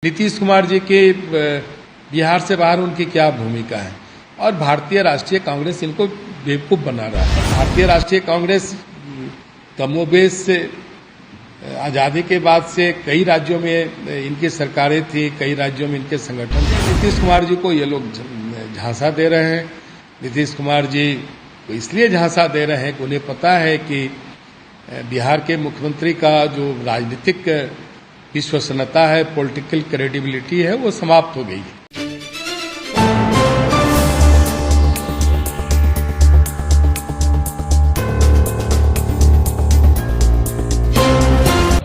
नीतीश कुमार जी के बिहार से बाहर उनकी क्या भूमिका है और भारतीय राष्ट्रीय कांग्रेस इनको बेवकूफ बना रहा है। भारतीय राष्ट्रीय कांग्रेस कमोबेश से आज़ादी के बाद से कई राज्यों में इनकी सरकारें थी, कई राज्यों में इनके संगठन थे। नीतीश कुमार जी को ये लोग झांसा दे रहे हैं। नीतीश कुमार जी को इसलिए झांसा दे रहे हैं कि उन्हें पता है कि बिहार के मुख्यमंत्री का जो राजनीतिक विश्वसनीयता है, पॉलिटिकल क्रेडिबिलिटी है, वो समाप्त हो गई है।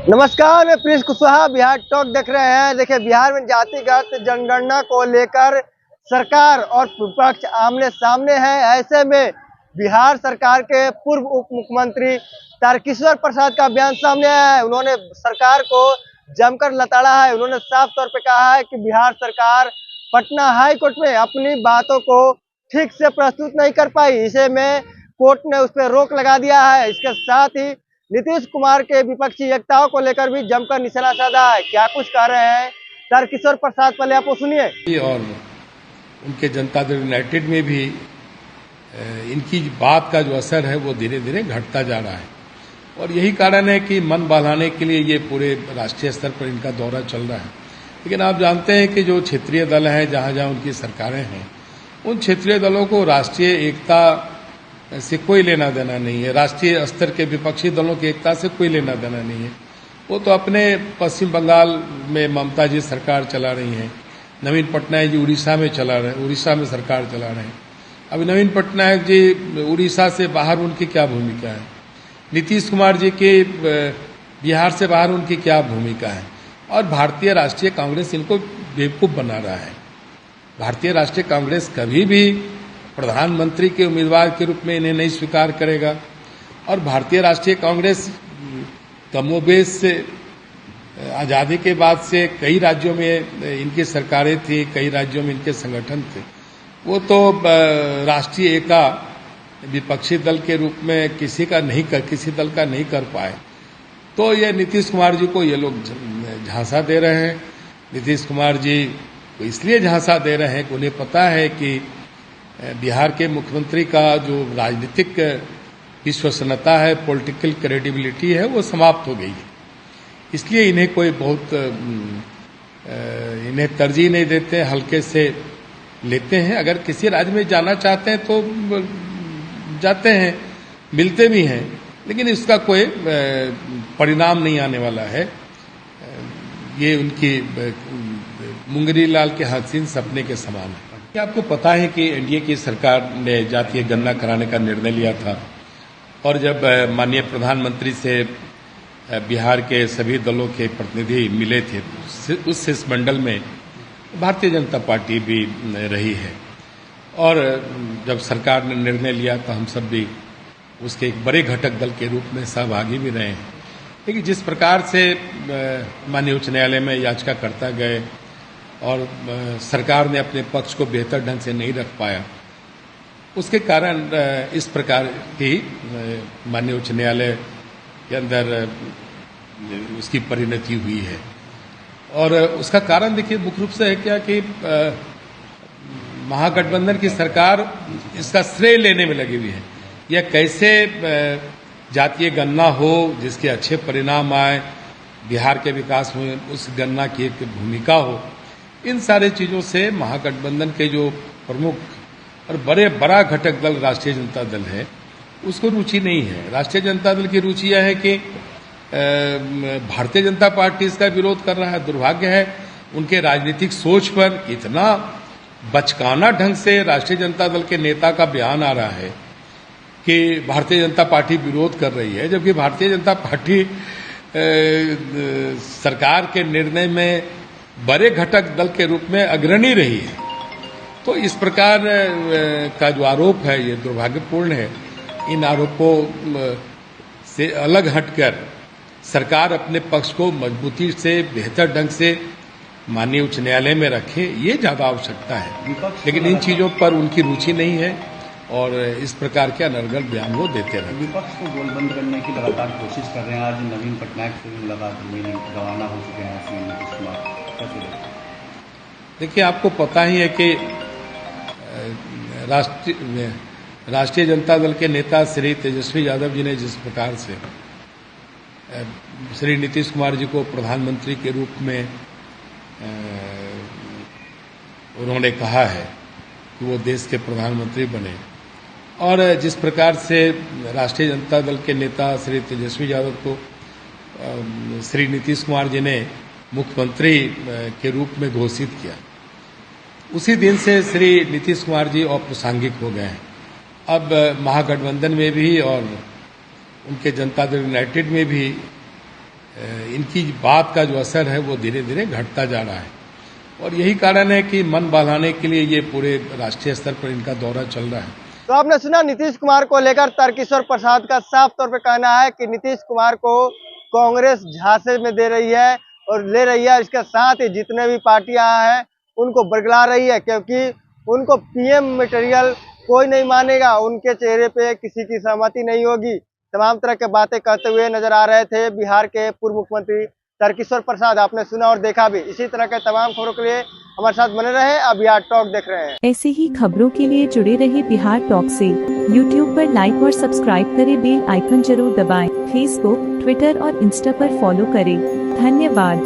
नमस्कार, मैं प्रिंस कुशवाहा बिहार टॉक देख रहे हैं। देखिए, बिहार में जातिगत जनगणना को लेकर सरकार और विपक्ष आमने सामने है। ऐसे में बिहार सरकार के पूर्व उप मुख्यमंत्री तारकिशोर प्रसाद का बयान सामने आया है। उन्होंने सरकार को जमकर लताड़ा है। उन्होंने साफ तौर पे कहा है कि बिहार सरकार पटना हाई कोर्ट में अपनी बातों को ठीक से प्रस्तुत नहीं कर पाई। इसे में कोर्ट ने उस पर रोक लगा दिया है। इसके साथ ही नीतीश कुमार के विपक्षी एकताओं को लेकर भी जमकर निशाना साधा है। क्या कुछ कह रहे हैं तारकिशोर प्रसाद, पहले आप वो सुनिए। और उनके जनता दल यूनाइटेड में भी इनकी बात का जो असर है वो धीरे धीरे घटता जा रहा है और यही कारण है कि मन बहलाने के लिए ये पूरे राष्ट्रीय स्तर पर इनका दौरा चल रहा है। लेकिन आप जानते हैं कि जो क्षेत्रीय दल हैं, जहां जहां उनकी सरकारें हैं, उन क्षेत्रीय दलों को राष्ट्रीय एकता से कोई लेना देना नहीं है। राष्ट्रीय स्तर के विपक्षी दलों की एकता से कोई लेना देना नहीं है। वो तो अपने पश्चिम बंगाल में ममता जी सरकार चला रही हैं, नवीन पटनायक जी उड़ीसा में चला रहे हैं, उड़ीसा में सरकार चला रहे हैं। अभी नवीन पटनायक जी उड़ीसा से बाहर उनकी क्या भूमिका है, नीतीश कुमार जी के बिहार से बाहर उनकी क्या भूमिका है और भारतीय राष्ट्रीय कांग्रेस इनको बेवकूफ बना रहा है। भारतीय राष्ट्रीय कांग्रेस कभी भी प्रधानमंत्री के उम्मीदवार के रूप में इन्हें नहीं स्वीकार करेगा और भारतीय राष्ट्रीय कांग्रेस कमोबेश से आज़ादी के बाद से कई राज्यों में इनकी सरकारें थी, कई राज्यों में इनके संगठन थे। वो तो राष्ट्रीय एका विपक्षी दल के रूप में किसी दल का नहीं कर पाए। तो ये नीतीश कुमार जी को ये लोग झांसा दे रहे हैं। नीतीश कुमार जी को इसलिए झांसा दे रहे हैं कि उन्हें पता है कि बिहार के मुख्यमंत्री का जो राजनीतिक विश्वसनीयता है, पॉलिटिकल क्रेडिबिलिटी है, वो समाप्त हो गई है। इसलिए इन्हें कोई बहुत इन्हें तरजीह नहीं देते, हल्के से लेते हैं। अगर किसी राज्य में जाना चाहते हैं तो जाते हैं, मिलते भी हैं, लेकिन इसका कोई परिणाम नहीं आने वाला है। ये उनकी मुंगरी लाल के हसीन सपने के समान है। आपको पता है कि एनडीए की सरकार ने जातीय गणना कराने का निर्णय लिया था और जब माननीय प्रधानमंत्री से बिहार के सभी दलों के प्रतिनिधि मिले थे, उस शिष्टमंडल में भारतीय जनता पार्टी भी रही है और जब सरकार ने निर्णय लिया तो हम सब भी उसके एक बड़े घटक दल के रूप में सहभागी भी रहे हैं। लेकिन जिस प्रकार से माननीय उच्च न्यायालय में याचिकाकर्ता गए और सरकार ने अपने पक्ष को बेहतर ढंग से नहीं रख पाया, उसके कारण इस प्रकार की माननीय उच्च न्यायालय के अंदर उसकी परिणति हुई है। और उसका कारण देखिए मुख्य रूप से है क्या कि महागठबंधन की सरकार इसका श्रेय लेने में लगी हुई है। यह कैसे जातीय गणना हो जिसके अच्छे परिणाम आए, बिहार के विकास में उस गणना की एक भूमिका हो, इन सारे चीजों से महागठबंधन के जो प्रमुख और बड़ा घटक दल राष्ट्रीय जनता दल है, उसको रुचि नहीं है। राष्ट्रीय जनता दल की रुचि यह है कि भारतीय जनता पार्टी इसका विरोध कर रहा है। दुर्भाग्य है उनके राजनीतिक सोच पर इतना बचकाना ढंग से राष्ट्रीय जनता दल के नेता का बयान आ रहा है कि भारतीय जनता पार्टी विरोध कर रही है, जबकि भारतीय जनता पार्टी सरकार के निर्णय में बड़े घटक दल के रूप में अग्रणी रही है। तो इस प्रकार का जो आरोप है ये दुर्भाग्यपूर्ण है। इन आरोपों से अलग हटकर सरकार अपने पक्ष को मजबूती से बेहतर ढंग से माननीय उच्च न्यायालय में रखे, ये ज्यादा आवश्यकता है। लेकिन इन चीजों पर उनकी रुचि नहीं है और इस प्रकार के अनर्गल बयान वो देते रहे। विपक्ष को गोलबंद करने की लगातार कोशिश कर रहे हैं। आज नवीन पटनायक से भी मुलाकात हुई, रवाना हो चुके हैं नीतीश कुमार। देखिए, आपको पता ही है कि राष्ट्रीय जनता दल के नेता श्री तेजस्वी यादव जी ने जिस प्रकार से श्री नीतीश कुमार जी को प्रधानमंत्री के रूप में उन्होंने कहा है कि वो देश के प्रधानमंत्री बने, और जिस प्रकार से राष्ट्रीय जनता दल के नेता श्री तेजस्वी यादव को श्री नीतीश कुमार जी ने मुख्यमंत्री के रूप में घोषित किया, उसी दिन से श्री नीतीश कुमार जी अप्रासंगिक हो गए हैं। अब महागठबंधन में भी और उनके जनता दल यूनाइटेड में भी इनकी बात का जो असर है वो धीरे धीरे घटता जा रहा है, और यही कारण है कि मन बहलाने के लिए ये पूरे राष्ट्रीय स्तर पर इनका दौरा चल रहा है। तो आपने सुना नीतीश कुमार को लेकर तारकिशोर प्रसाद का साफ तौर पे कहना है कि नीतीश कुमार को कांग्रेस झांसे में दे रही है और ले रही है। इसके साथ ही जितने भी पार्टियां हैं उनको बरगला रही है, क्योंकि उनको पीएम मटेरियल कोई नहीं मानेगा, उनके चेहरे पे किसी की सहमति नहीं होगी। तमाम तरह के बातें करते हुए नजर आ रहे थे बिहार के पूर्व मुख्यमंत्री तारकिशोर प्रसाद। आपने सुना और देखा भी। इसी तरह के तमाम खबरों के लिए हमारे साथ बने रहे। अब बिहार टॉक देख रहे हैं। ऐसे ही खबरों के लिए जुड़े रहे बिहार टॉक से। यूट्यूब पर लाइक और सब्सक्राइब करें, बेल आइकन जरूर दबाएं। फेसबुक, ट्विटर और इंस्टा पर फॉलो करें। धन्यवाद।